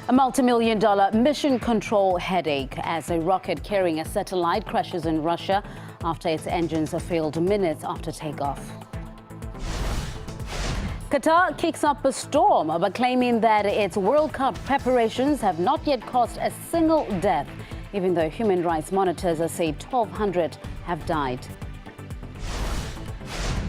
A multi-million-dollar mission control headache as a rocket carrying a satellite crashes in Russia after its engines failed minutes after takeoff. Qatar kicks up a storm by claiming that its World Cup preparations have not yet caused a single death, even though human rights monitors say 1,200 have died.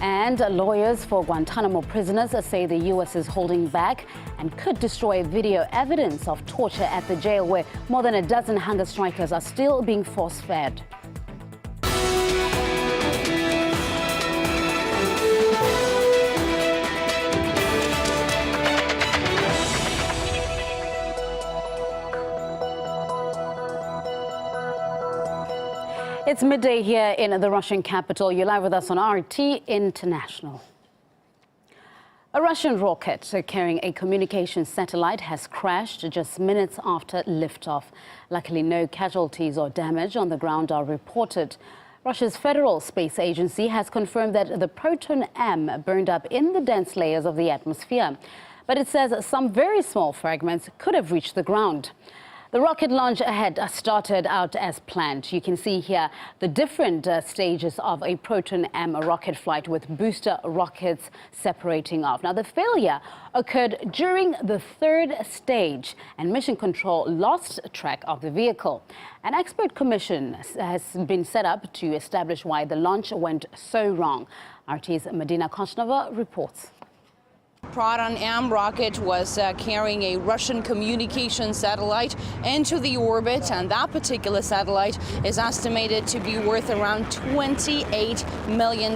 And lawyers for Guantanamo prisoners say the U.S. is holding back and could destroy video evidence of torture at the jail where more than a dozen hunger strikers are still being force-fed. It's midday here in the Russian capital. You're live with us on RT International. A Russian rocket carrying a communications satellite has crashed just minutes after liftoff. Luckily, no casualties or damage on the ground are reported. Russia's Federal Space Agency has confirmed that the Proton M burned up in the dense layers of the atmosphere. But it says some very small fragments could have reached the ground. The rocket launch ahead started out as planned. You can see here the different stages of a Proton M rocket flight with booster rockets separating off. Now, the failure occurred during the third stage and Mission Control lost track of the vehicle. An expert commission has been set up to establish why the launch went so wrong. RT's Medina Koshnova reports. Proton M rocket was carrying a Russian communication satellite into the orbit, and that particular satellite is estimated to be worth around $28 million.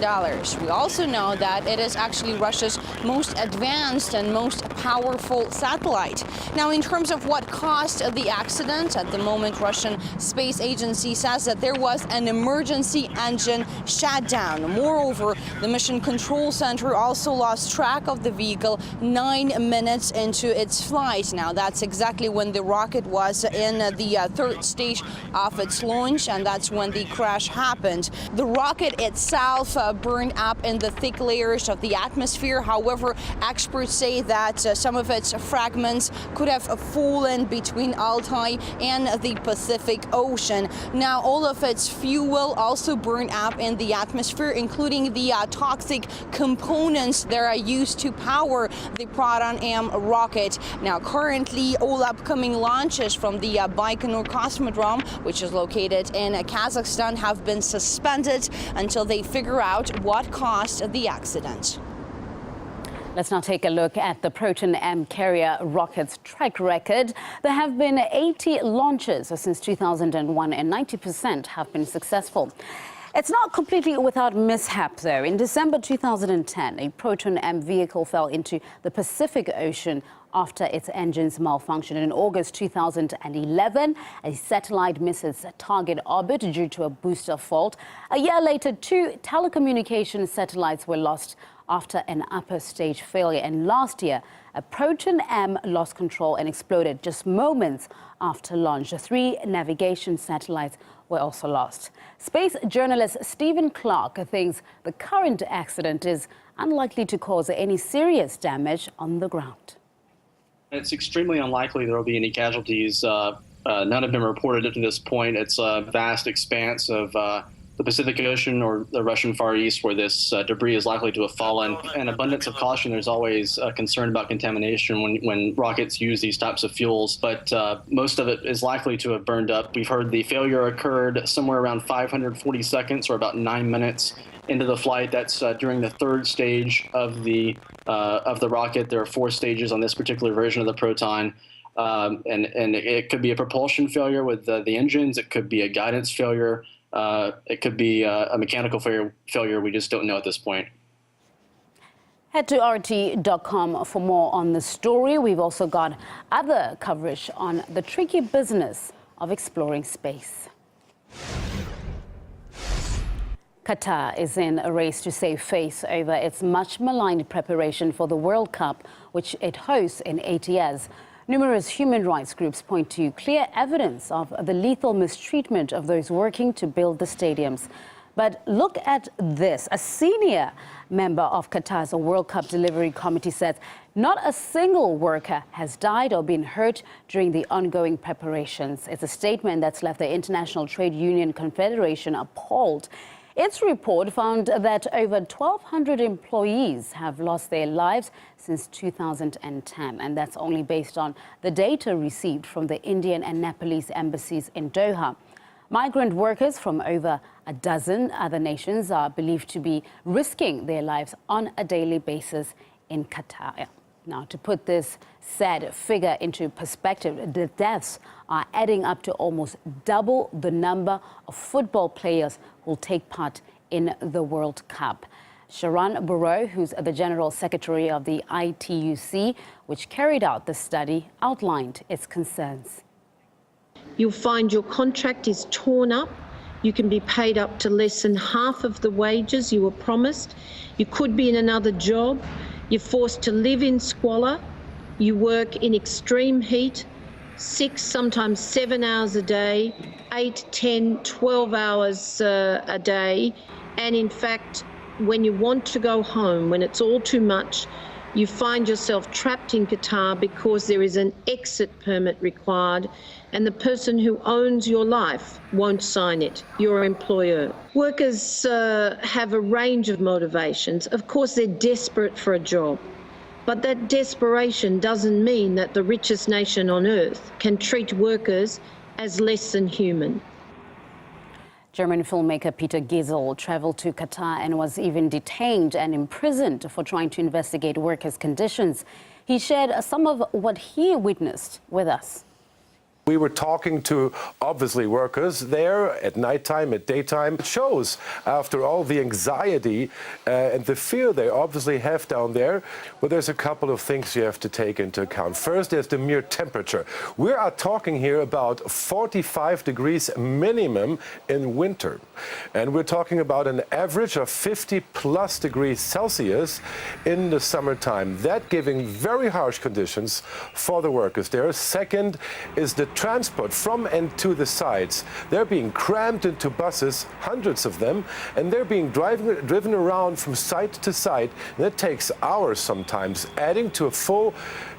We also know that it is actually Russia's most advanced and most powerful satellite. Now, in terms of what caused the accident, at the moment, Russian Space Agency says that there was an emergency engine shutdown. Moreover, the Mission Control Center also lost track of the vehicle 9 minutes into its flight. Now, that's exactly when the rocket was in the third stage of its launch, and that's when the crash happened. The rocket itself burned up in the thick layers of the atmosphere. However, experts say that some of its fragments could have fallen between Altai and the Pacific Ocean. Now, all of its fuel also burned up in the atmosphere, including the toxic components that are used to power the Proton M rocket. Now, currently, all upcoming launches from the Baikonur Cosmodrome, which is located in Kazakhstan, have been suspended until they figure out what caused the accident. Let's now take a look at the Proton M carrier rocket's track record. There have been 80 launches since 2001 and 90% have been successful. It's not completely without mishap, though. In December 2010, a Proton M vehicle fell into the Pacific Ocean after its engines malfunctioned. In August 2011, a satellite missed its target orbit due to a booster fault. A year later, 2 telecommunications satellites were lost after an upper stage failure. And last year, a Proton M lost control and exploded just moments after launch. 3 navigation satellites were also lost. Space journalist Stephen Clark thinks the current accident is unlikely to cause any serious damage on the ground. It's extremely unlikely there will be any casualties. None have been reported up to this point. It's a vast expanse of the Pacific Ocean or the Russian Far East where this debris is likely to have fallen. An abundance of caution, there's always a concern about contamination when rockets use these types of fuels, but most of it is likely to have burned up. We've heard the failure occurred somewhere around 540 seconds or about 9 minutes into the flight. That's during the third stage of the rocket. There are 4 stages on this particular version of the Proton. And it could be a propulsion failure with the engines. It could be a guidance failure. It could be a mechanical failure. We just don't know at this point. Head to RT.com for more on the story. We've also got other coverage on the tricky business of exploring space. Qatar is in a race to save face over its much maligned preparation for the World Cup, which it hosts in 8 years. Numerous human rights groups point to clear evidence of the lethal mistreatment of those working to build the stadiums. But look at this. A senior member of Qatar's World Cup Delivery Committee says not a single worker has died or been hurt during the ongoing preparations. It's a statement that's left the International Trade Union Confederation appalled. Its report found that over 1,200 employees have lost their lives since 2010, and that's only based on the data received from the Indian and Nepalese embassies in Doha. Migrant workers from over a dozen other nations are believed to be risking their lives on a daily basis in Qatar. Now, to put this sad figure into perspective, the deaths are adding up to almost double the number of football players who will take part in the World Cup. Sharon Burrow, who's the General Secretary of the ITUC, which carried out the study, outlined its concerns. You'll find your contract is torn up. You can be paid up to less than half of the wages you were promised. You could be in another job. You're forced to live in squalor. You work in extreme heat, 6, sometimes 7 hours a day, 8, 10, 12 hours a day. And in fact, when you want to go home, when it's all too much, you find yourself trapped in Qatar because there is an exit permit required and the person who owns your life won't sign it, your employer. Workers have a range of motivations. Of course, they're desperate for a job, but that desperation doesn't mean that the richest nation on earth can treat workers as less than human. German filmmaker Peter Giesel traveled to Qatar and was even detained and imprisoned for trying to investigate workers' conditions. He shared some of what he witnessed with us. We were talking to, obviously, workers there at nighttime, at daytime. It shows, after all the anxiety and the fear they obviously have down there, well, there's a couple of things you have to take into account. First, there's the mere temperature. We are talking here about 45 degrees minimum in winter. And we're talking about an average of 50+ degrees Celsius in the summertime. That giving very harsh conditions for the workers there. Second is the transport from and to the sites. They're being crammed into buses, hundreds of them, and they're being driven around from site to site. And that takes hours sometimes, adding to a full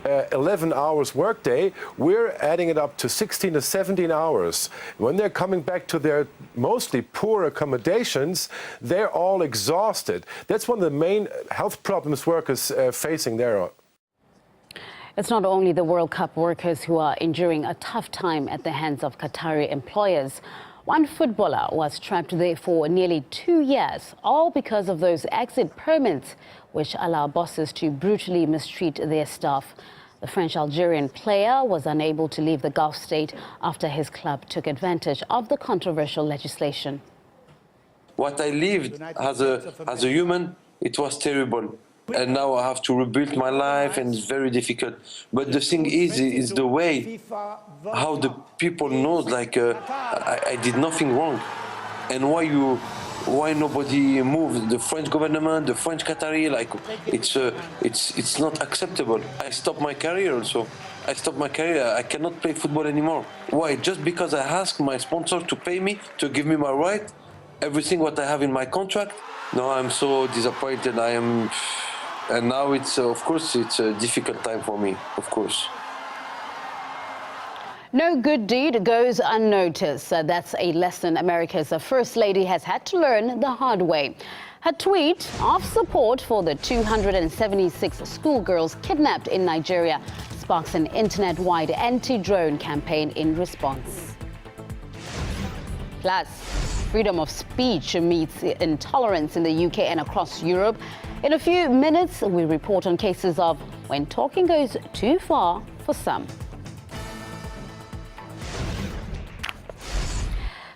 11 hours workday. We're adding it up to 16 to 17 hours. When they're coming back to their mostly poor accommodations, they're all exhausted. That's one of the main health problems workers facing there. It's not only the World Cup workers who are enduring a tough time at the hands of Qatari employers. One footballer was trapped there for nearly 2 years, all because of those exit permits which allow bosses to brutally mistreat their staff. The French-Algerian player was unable to leave the Gulf state after his club took advantage of the controversial legislation. What I lived as a human, it was terrible. And now I have to rebuild my life, and it's very difficult. But the thing is the way how the people knows, like I did nothing wrong, and why nobody moved? The French government, the French Qatari, like it's not acceptable. I stopped my career also. I stopped my career. I cannot play football anymore. Why? Just because I asked my sponsor to pay me, to give me my right, everything what I have in my contract. No, I'm so disappointed. I am. And now it's, of course, it's a difficult time for me, of course. No good deed goes unnoticed. That's a lesson America's First Lady has had to learn the hard way. Her tweet of support for the 276 schoolgirls kidnapped in Nigeria sparks an internet-wide anti-drone campaign in response. Plus, freedom of speech meets intolerance in the UK and across Europe. In a few minutes, we report on cases of when talking goes too far for some.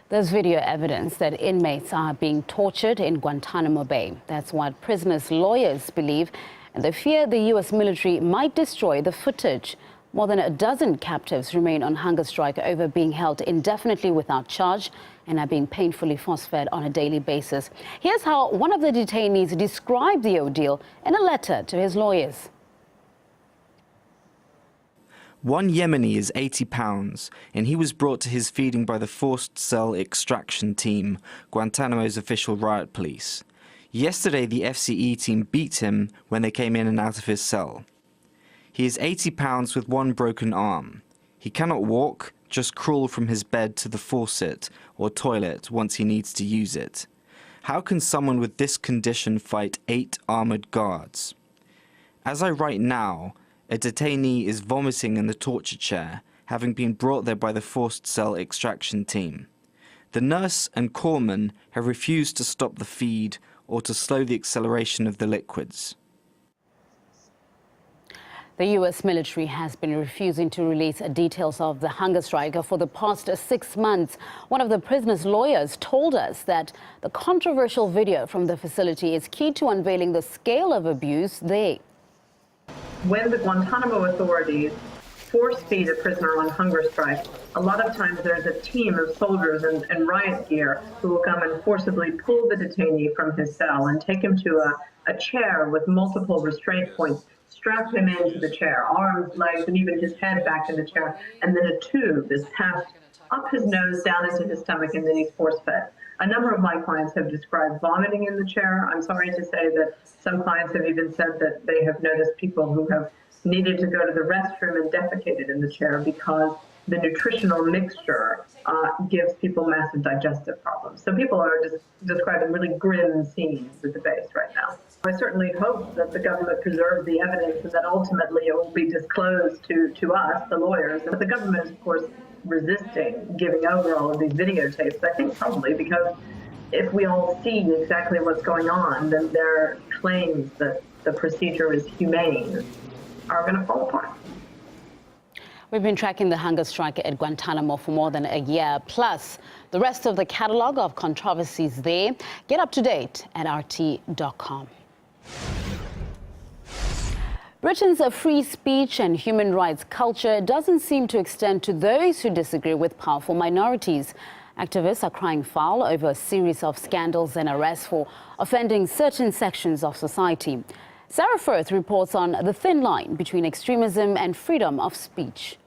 There's video evidence that inmates are being tortured in Guantanamo Bay. That's what prisoners' lawyers believe, and they fear the U.S. military might destroy the footage. More than a dozen captives remain on hunger strike over being held indefinitely without charge and are being painfully force-fed on a daily basis. Here's how one of the detainees described the ordeal in a letter to his lawyers. One Yemeni is 80 pounds, and he was brought to his feeding by the forced cell extraction team, Guantanamo's official riot police. Yesterday, the FCE team beat him when they came in and out of his cell. He is 80 pounds with one broken arm. He cannot walk, just crawl from his bed to the faucet or toilet once he needs to use it. How can someone with this condition fight 8 armored guards? As I write now, a detainee is vomiting in the torture chair, having been brought there by the forced cell extraction team. The nurse and corpsman have refused to stop the feed or to slow the acceleration of the liquids. The U.S. military has been refusing to release details of the hunger strike for the past 6 months. One of the prisoners' lawyers told us that the controversial video from the facility is key to unveiling the scale of abuse there. When the Guantanamo authorities force feed a prisoner on hunger strike, a lot of times there's a team of soldiers and riot gear who will come and forcibly pull the detainee from his cell and take him to a chair with multiple restraint points, strap him into the chair, arms, legs, and even his head back in the chair, and then a tube is passed up his nose, down into his stomach, and then he's force-fed. A number of my clients have described vomiting in the chair. I'm sorry to say that some clients have even said that they have noticed people who have needed to go to the restroom and defecated in the chair because the nutritional mixture gives people massive digestive problems. So people are just describing really grim scenes at the base right now. I certainly hope that the government preserves the evidence and that ultimately it will be disclosed to us, the lawyers. But the government is, of course, resisting giving over all of these videotapes, I think probably because if we all see exactly what's going on, then their claims that the procedure is humane are going to fall apart. We've been tracking the hunger strike at Guantanamo for more than a year, plus the rest of the catalogue of controversies there. Get up to date at RT.com. Britain's free speech and human rights culture doesn't seem to extend to those who disagree with powerful minorities. Activists are crying foul over a series of scandals and arrests for offending certain sections of society. Sarah Firth reports on the thin line between extremism and freedom of speech.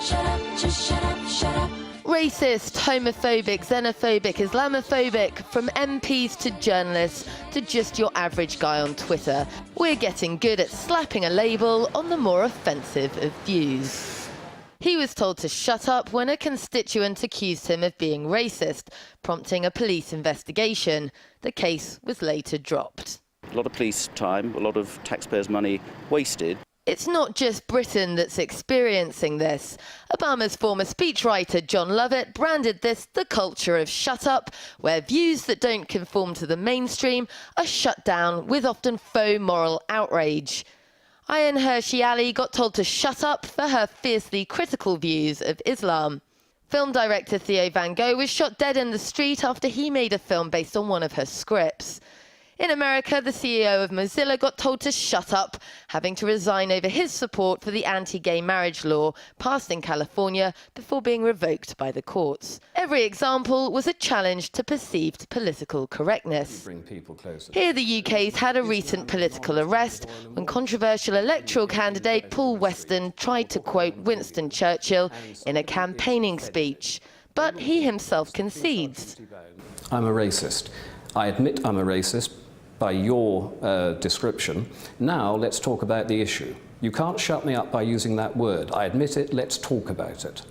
Shut up, just shut up, shut up. Racist, homophobic, xenophobic, Islamophobic, from MPs to journalists to just your average guy on Twitter. We're getting good at slapping a label on the more offensive of views. He was told to shut up when a constituent accused him of being racist, prompting a police investigation. The case was later dropped. A lot of police time, a lot of taxpayers' money wasted. It's not just Britain that's experiencing this. Obama's former speechwriter John Lovett branded this the culture of shut up, where views that don't conform to the mainstream are shut down with often faux moral outrage. Ayaan Hirsi Ali got told to shut up for her fiercely critical views of Islam. Film director Theo Van Gogh was shot dead in the street after he made a film based on one of her scripts. In America, the CEO of Mozilla got told to shut up, having to resign over his support for the anti-gay marriage law passed in California before being revoked by the courts. Every example was a challenge to perceived political correctness. Here, the UK's had a recent political arrest when controversial electoral candidate Paul Weston tried to quote Winston Churchill in a campaigning speech. But he himself concedes. I'm a racist. I admit I'm a racist by your description. Now let's talk about the issue. You can't shut me up by using that word. I admit it, let's talk about it.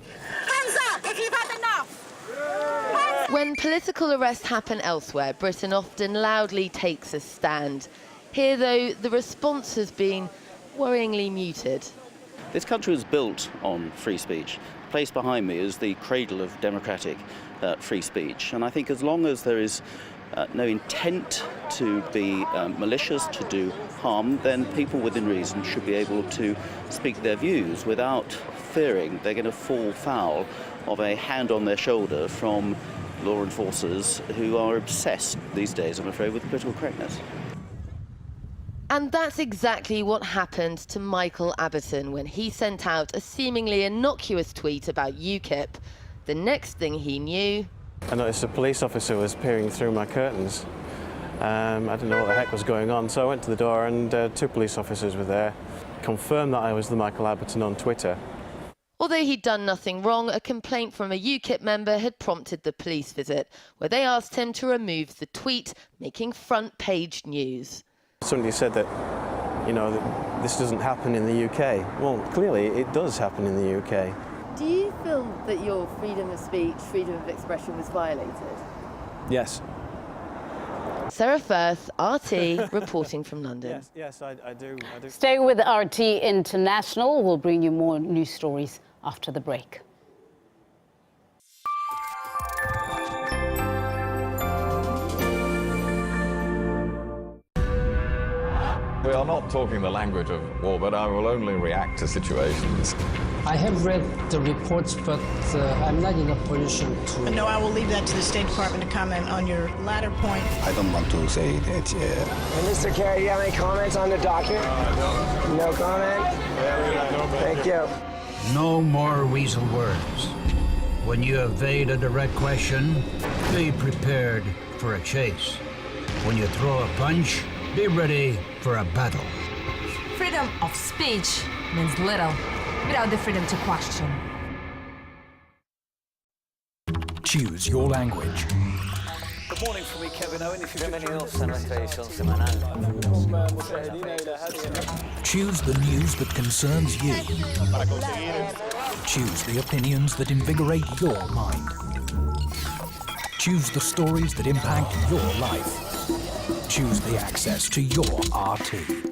Hands up if you've had enough! When political arrests happen elsewhere, Britain often loudly takes a stand. Here, though, the response has been worryingly muted. This country was built on free speech. The place behind me is the cradle of democratic free speech. And I think as long as there is no intent to be malicious, to do harm, then people within reason should be able to speak their views without fearing they're going to fall foul of a hand on their shoulder from law enforcers who are obsessed these days, I'm afraid, with political correctness. And that's exactly what happened to Michael Aberton when he sent out a seemingly innocuous tweet about UKIP. The next thing he knew... I noticed a police officer was peering through my curtains I didn't know what the heck was going on, so I went to the door and 2 police officers were there, confirmed that I was the Michael Abberton on Twitter. Although he'd done nothing wrong, a complaint from a UKIP member had prompted the police visit, where they asked him to remove the tweet, making front-page news. Somebody said that, you know, that this doesn't happen in the UK. Well, clearly it does happen in the UK. Do you feel that your freedom of speech, freedom of expression was violated? Yes. Sarah Firth, RT, reporting from London. Yes, I do. Stay with RT International. We'll bring you more news stories after the break. We are not talking the language of war, but I will only react to situations. I have read the reports, but I'm not in a position to... No, I will leave that to the State Department to comment on your latter point. I don't want to say that. Mr. Kerry, do you have any comments on the document? No comment? Thank you. No more weasel words. When you evade a direct question, be prepared for a chase. When you throw a punch, be ready for a battle. Freedom of speech means little without the freedom to question. Choose your language. Good morning from me, Kevin Owen. Bienvenidos a nuestra edición semanal. Choose the news that concerns you. Choose the opinions that invigorate your mind. Choose the stories that impact your life. Choose the access to your RT.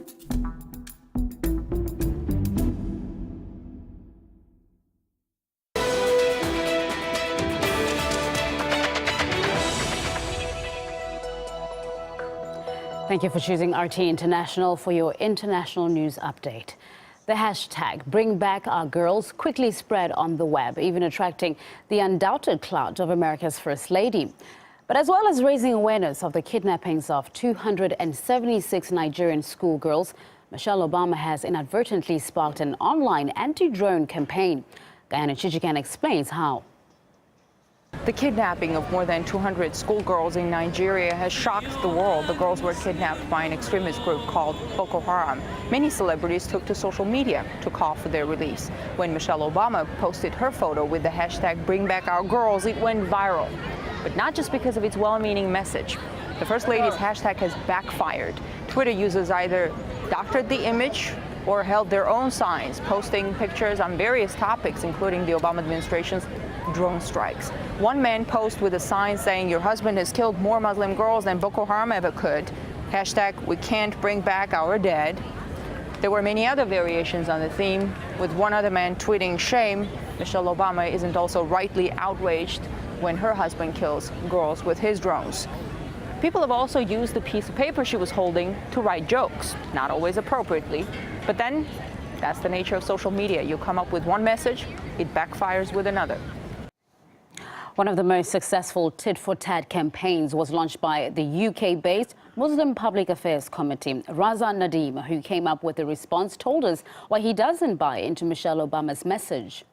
Thank you for choosing RT International for your international news update. The hashtag #BringBackOurGirls quickly spread on the web, even attracting the undoubted clout of America's First Lady. But as well as raising awareness of the kidnappings of 276 Nigerian schoolgirls, Michelle Obama has inadvertently sparked an online anti-drone campaign. Guyana Chichikan explains how. The kidnapping of more than 200 schoolgirls in Nigeria has shocked the world. The girls were kidnapped by an extremist group called Boko Haram. Many celebrities took to social media to call for their release. When Michelle Obama posted her photo with the hashtag #BringBackOurGirls, it went viral. But not just because of its well-meaning message. The First Lady's hashtag has backfired. Twitter users either doctored the image or held their own signs, posting pictures on various topics, including the Obama administration's drone strikes. One man posted with a sign saying, "Your husband has killed more Muslim girls than Boko Haram ever could." Hashtag "We can't bring back our dead." There were many other variations on the theme, with one other man tweeting, "Shame, Michelle Obama isn't also rightly outraged when her husband kills girls with his drones." People have also used the piece of paper she was holding to write jokes, not always appropriately. But then, that's the nature of social media. You come up with one message, it backfires with another. One of the most successful tit-for-tat campaigns was launched by the UK-based Muslim Public Affairs Committee. Raza Nadeem, who came up with the response, told us why he doesn't buy into Michelle Obama's message.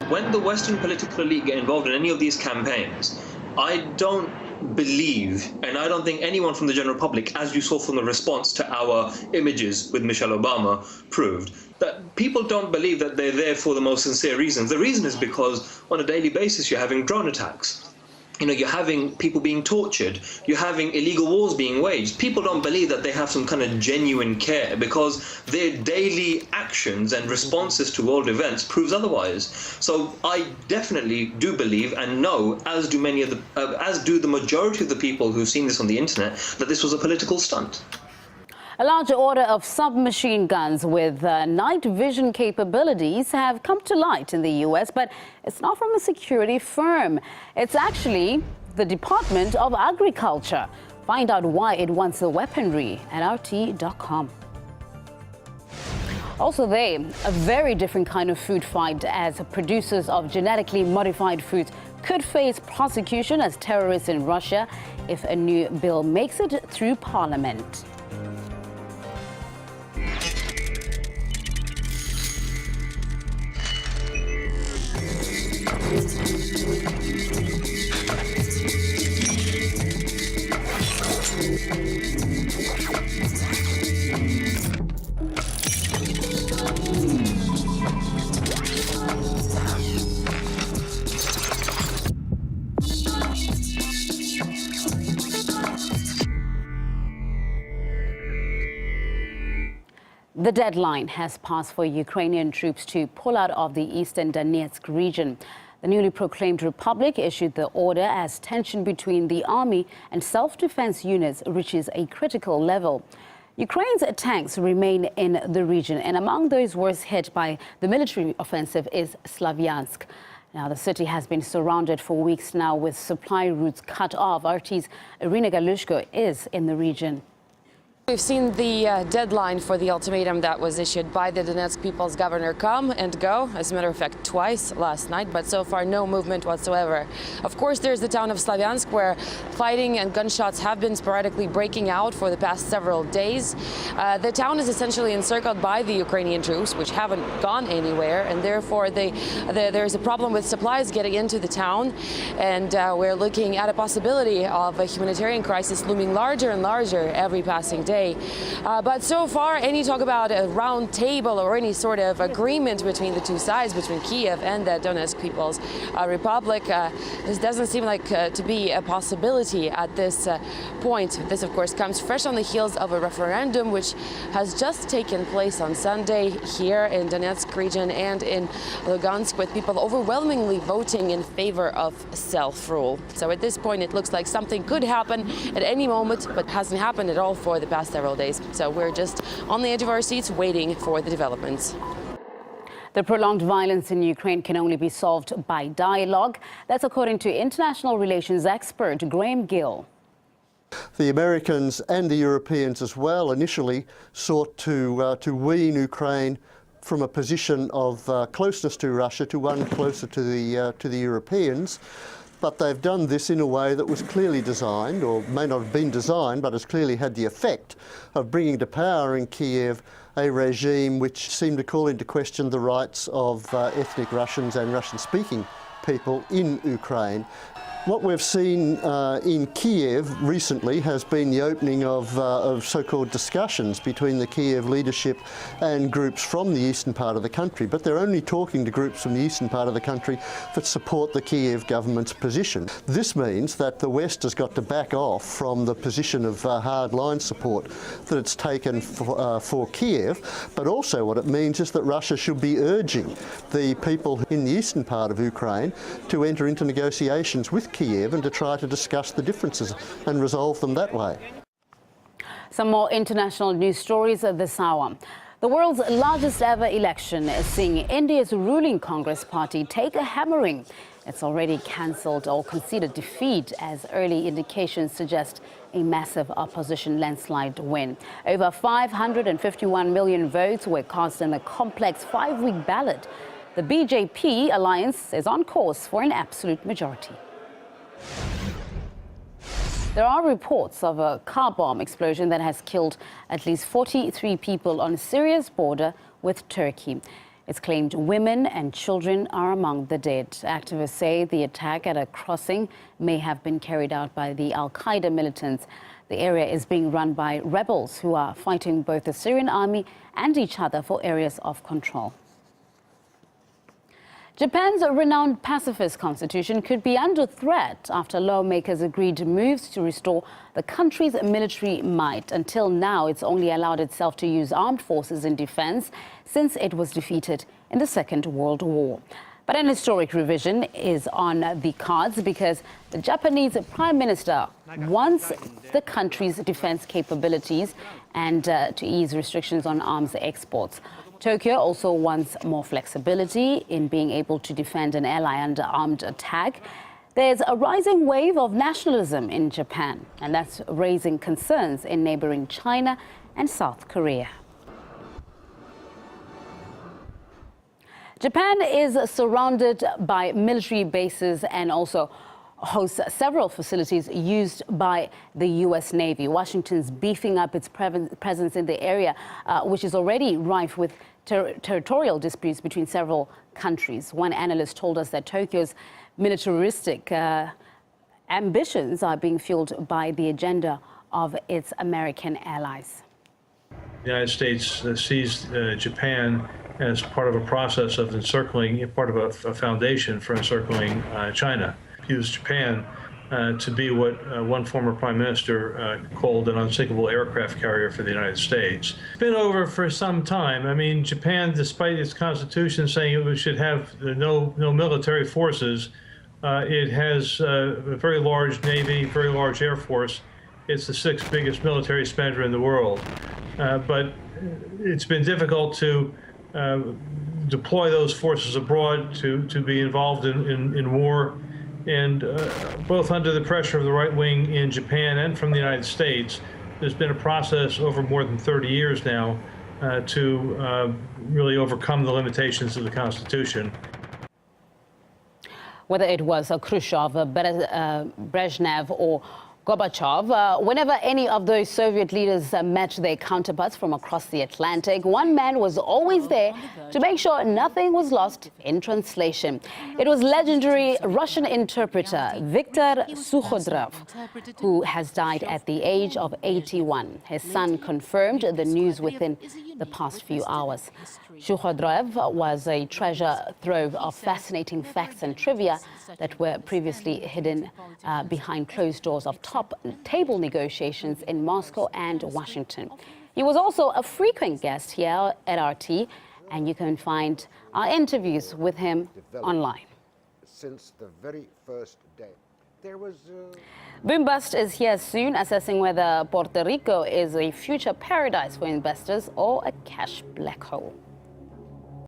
When the Western political elite get involved in any of these campaigns, I don't believe, and I don't think anyone from the general public, as you saw from the response to our images with Michelle Obama, proved, that people don't believe that they're there for the most sincere reasons. The reason is because on a daily basis you're having drone attacks. You're having people being tortured. You're having illegal wars being waged. People don't believe that they have some kind of genuine care because their daily actions and responses to world events proves otherwise. So I definitely do believe and know, as do the majority of the people who've seen this on the internet, that this was a political stunt. A large order of submachine guns with night vision capabilities have come to light in the U.S., but it's not from a security firm. It's actually the Department of Agriculture. Find out why it wants the weaponry at RT.com. Also a very different kind of food fight, as producers of genetically modified foods could face prosecution as terrorists in Russia if a new bill makes it through Parliament. The deadline has passed for Ukrainian troops to pull out of the eastern Donetsk region. The newly proclaimed republic issued the order as tension between the army and self-defense units reaches a critical level. Ukraine's tanks remain in the region, and among those worst hit by the military offensive is Slavyansk. Now, the city has been surrounded for weeks now with supply routes cut off. RT's Irina Galushko is in the region. We've seen the deadline for the ultimatum that was issued by the Donetsk People's Governor come and go, as a matter of fact, twice last night, but so far no movement whatsoever. Of course, there's the town of Slavyansk, where fighting and gunshots have been sporadically breaking out for the past several days. The town is essentially encircled by the Ukrainian troops, which haven't gone anywhere, and therefore there's a problem with supplies getting into the town, and we're looking at a possibility of a humanitarian crisis looming larger and larger every passing day. But so far, any talk about a round table or any sort of agreement between the two sides, between Kiev and the Donetsk People's Republic, this doesn't seem like to be a possibility at this point. This, of course, comes fresh on the heels of a referendum which has just taken place on Sunday here in Donetsk region and in Lugansk, with people overwhelmingly voting in favor of self-rule. So at this point, it looks like something could happen at any moment, but hasn't happened at all for the past several days. So we're just on the edge of our seats waiting for the developments. The prolonged violence in Ukraine can only be solved by dialogue. That's according to international relations expert Graham Gill. The Americans and the Europeans as well initially sought to wean Ukraine from a position of closeness to Russia to one closer to the Europeans. But they've done this in a way that was clearly designed, or may not have been designed, but has clearly had the effect of bringing to power in Kiev a regime which seemed to call into question the rights of ethnic Russians and Russian-speaking people in Ukraine. What we've seen in Kiev recently has been the opening of so-called discussions between the Kiev leadership and groups from the eastern part of the country, but they're only talking to groups from the eastern part of the country that support the Kiev government's position. This means that the West has got to back off from the position of hardline support that it's taken for Kiev, but also what it means is that Russia should be urging the people in the eastern part of Ukraine to enter into negotiations with Kiev and to try to discuss the differences and resolve them that way. Some more international news stories at this hour. The world's largest ever election is seeing India's ruling Congress party take a hammering. It's already cancelled or conceded defeat, as early indications suggest a massive opposition landslide win. Over 551 million votes were cast in a complex 5-week ballot. The BJP alliance is on course for an absolute majority. There are reports of a car bomb explosion that has killed at least 43 people on Syria's border with Turkey. It's claimed women and children are among the dead. Activists say the attack at a crossing may have been carried out by the Al-Qaeda militants. The area is being run by rebels who are fighting both the Syrian army and each other for areas of control. Japan's renowned pacifist constitution could be under threat after lawmakers agreed moves to restore the country's military might. Until now, it's only allowed itself to use armed forces in defense since it was defeated in the Second World War. But an historic revision is on the cards because the Japanese Prime Minister wants the country's defense capabilities and to ease restrictions on arms exports. Tokyo also wants more flexibility in being able to defend an ally under armed attack. There's a rising wave of nationalism in Japan, and that's raising concerns in neighboring China and South Korea. Japan is surrounded by military bases and also hosts several facilities used by the U.S. Navy. Washington's beefing up its presence in the area, which is already rife with territorial disputes between several countries. One analyst told us that Tokyo's militaristic ambitions are being fueled by the agenda of its American allies. The United States sees Japan as part of a process of encircling, part of a foundation for encircling China. Views Japan to be what one former prime minister called an unsinkable aircraft carrier for the United States. It's been over for some time. I mean, Japan, despite its constitution saying it should have no military forces, it has a very large Navy, very large Air Force. It's the 6th biggest military spender in the world. But it's been difficult to deploy those forces abroad to be involved in war. And both under the pressure of the right wing in Japan and from the United States, there's been a process over more than 30 years now to really overcome the limitations of the Constitution. Whether it was Khrushchev, Brezhnev or Gorbachev, whenever any of those Soviet leaders met their counterparts from across the Atlantic, one man was always there to make sure nothing was lost in translation. It was legendary Russian interpreter Viktor Sukhodrov, who has died at the age of 81. His son confirmed the news within the past few hours. Sukhodrov was a treasure trove of fascinating facts and trivia that were previously hidden behind closed doors of top-table negotiations in Moscow and Washington. He was also a frequent guest here at RT, and you can find our interviews with him online. Since the very first day. There was Boom Bust is here soon, assessing whether Puerto Rico is a future paradise for investors or a cash black hole.